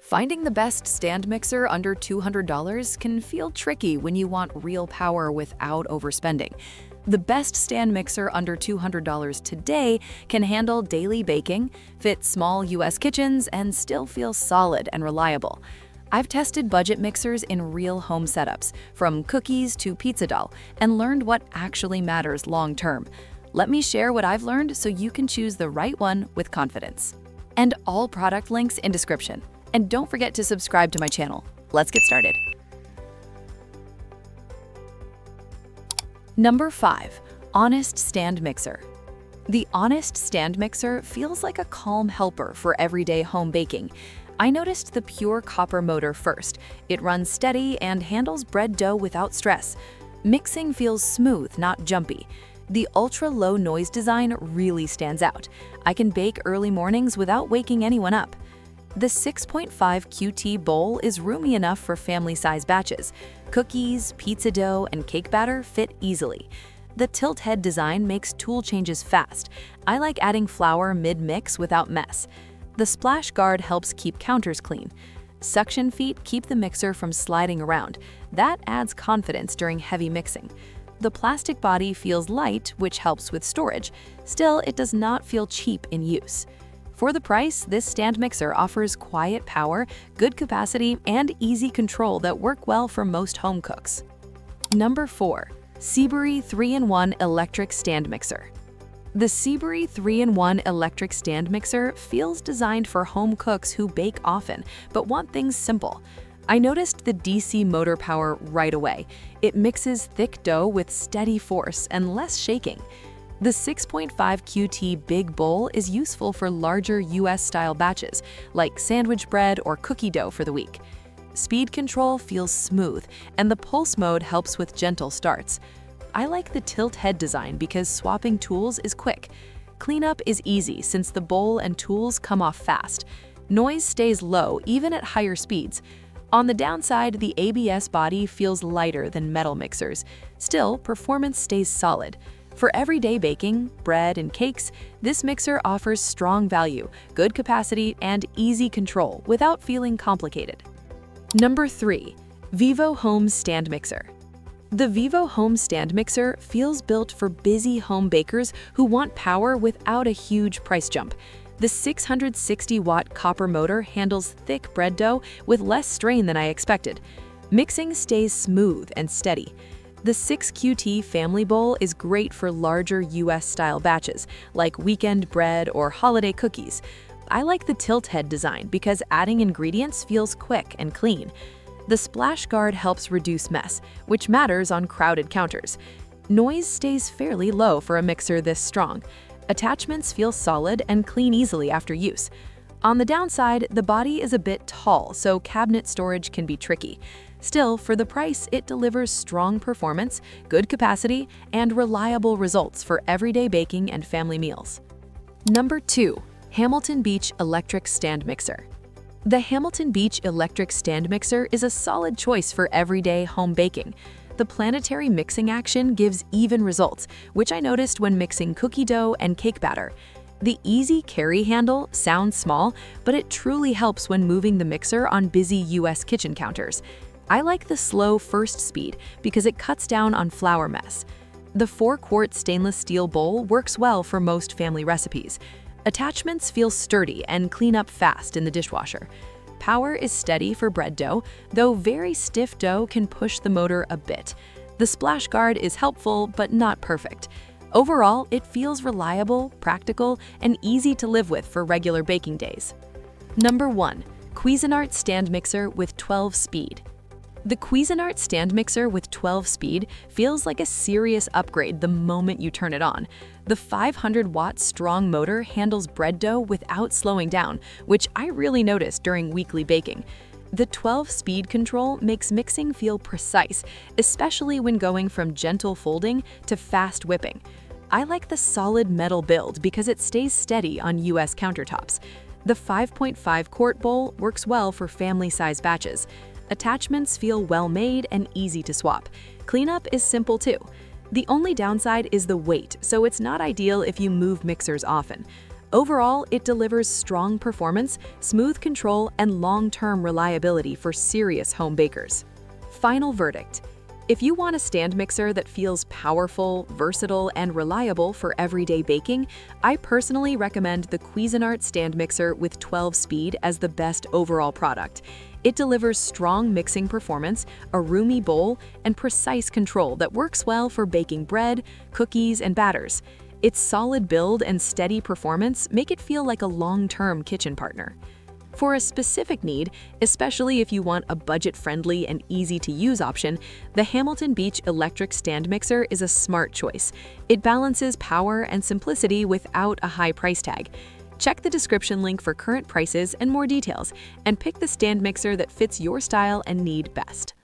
Finding the best stand mixer under $200 can feel tricky when you want real power without overspending. The best stand mixer under $200 today can handle daily baking, fit small US kitchens, and still feel solid and reliable. I've tested budget mixers in real home setups, from cookies to pizza dough, and learned what actually matters long term. Let me share what I've learned so you can choose the right one with confidence. And all product links in description. And don't forget to subscribe to my channel. Let's get started. Number 5. Honest Stand Mixer. The Honest Stand Mixer feels like a calm helper for everyday home baking. I noticed the pure copper motor first. It runs steady and handles bread dough without stress. Mixing feels smooth, not jumpy. The ultra-low noise design really stands out. I can bake early mornings without waking anyone up. The 6.5 QT bowl is roomy enough for family-size batches. Cookies, pizza dough, and cake batter fit easily. The tilt head design makes tool changes fast. I like adding flour mid-mix without mess. The splash guard helps keep counters clean. Suction feet keep the mixer from sliding around. That adds confidence during heavy mixing. The plastic body feels light, which helps with storage. Still, it does not feel cheap in use. For the price, this stand mixer offers quiet power, good capacity, and easy control that work well for most home cooks. Number 4. Seabury 3-in-1 Electric Stand Mixer. The Seabury 3-in-1 Electric Stand Mixer feels designed for home cooks who bake often, but want things simple. I noticed the DC motor power right away. It mixes thick dough with steady force and less shaking. The 6.5 QT Big Bowl is useful for larger US-style batches, like sandwich bread or cookie dough for the week. Speed control feels smooth, and the pulse mode helps with gentle starts. I like the tilt head design because swapping tools is quick. Cleanup is easy since the bowl and tools come off fast. Noise stays low even at higher speeds. On the downside, the ABS body feels lighter than metal mixers. Still, performance stays solid. For everyday baking, bread, and cakes, this mixer offers strong value, good capacity, and easy control without feeling complicated. Number 3. VIVOHOME Stand Mixer. The VIVOHOME Stand Mixer feels built for busy home bakers who want power without a huge price jump. The 660-watt copper motor handles thick bread dough with less strain than I expected. Mixing stays smooth and steady. The 6QT Family Bowl is great for larger US-style batches, like weekend bread or holiday cookies. I like the tilt head design because adding ingredients feels quick and clean. The splash guard helps reduce mess, which matters on crowded counters. Noise stays fairly low for a mixer this strong. Attachments feel solid and clean easily after use. On the downside, the body is a bit tall, so cabinet storage can be tricky. Still, for the price, it delivers strong performance, good capacity, and reliable results for everyday baking and family meals. Number 2. Hamilton Beach Electric Stand Mixer. The Hamilton Beach Electric Stand Mixer is a solid choice for everyday home baking. The Planetary mixing action gives even results, which I noticed when mixing cookie dough and cake batter. The easy carry handle sounds small, but it truly helps when moving the mixer on busy US kitchen counters. I like the slow first speed because it cuts down on flour mess. The 4-quart stainless steel bowl works well for most family recipes. Attachments feel sturdy and clean up fast in the dishwasher. Power is steady for bread dough, though very stiff dough can push the motor a bit. The splash guard is helpful but not perfect. Overall, it feels reliable, practical, and easy to live with for regular baking days. Number 1. Cuisinart Stand Mixer with 12 Speed. The Cuisinart Stand Mixer with 12 Speed feels like a serious upgrade the moment you turn it on. The 500-watt strong motor handles bread dough without slowing down, which I really noticed during weekly baking. The 12-speed control makes mixing feel precise, especially when going from gentle folding to fast whipping. I like the solid metal build because it stays steady on US countertops. The 5.5-quart bowl works well for family-size batches. Attachments feel well-made and easy to swap. Cleanup is simple too. The only downside is the weight, so it's not ideal if you move mixers often. Overall, it delivers strong performance, smooth control, and long-term reliability for serious home bakers. Final verdict. If you want a stand mixer that feels powerful, versatile, and reliable for everyday baking, I personally recommend the Cuisinart stand mixer with 12-speed as the best overall product. It delivers strong mixing performance, a roomy bowl, and precise control that works well for baking bread, cookies, and batters. Its solid build and steady performance make it feel like a long-term kitchen partner. For a specific need, especially if you want a budget-friendly and easy-to-use option, the Hamilton Beach electric stand mixer is a smart choice. It balances power and simplicity without a high price tag. Check the description link for current prices and more details, and pick the stand mixer that fits your style and need best.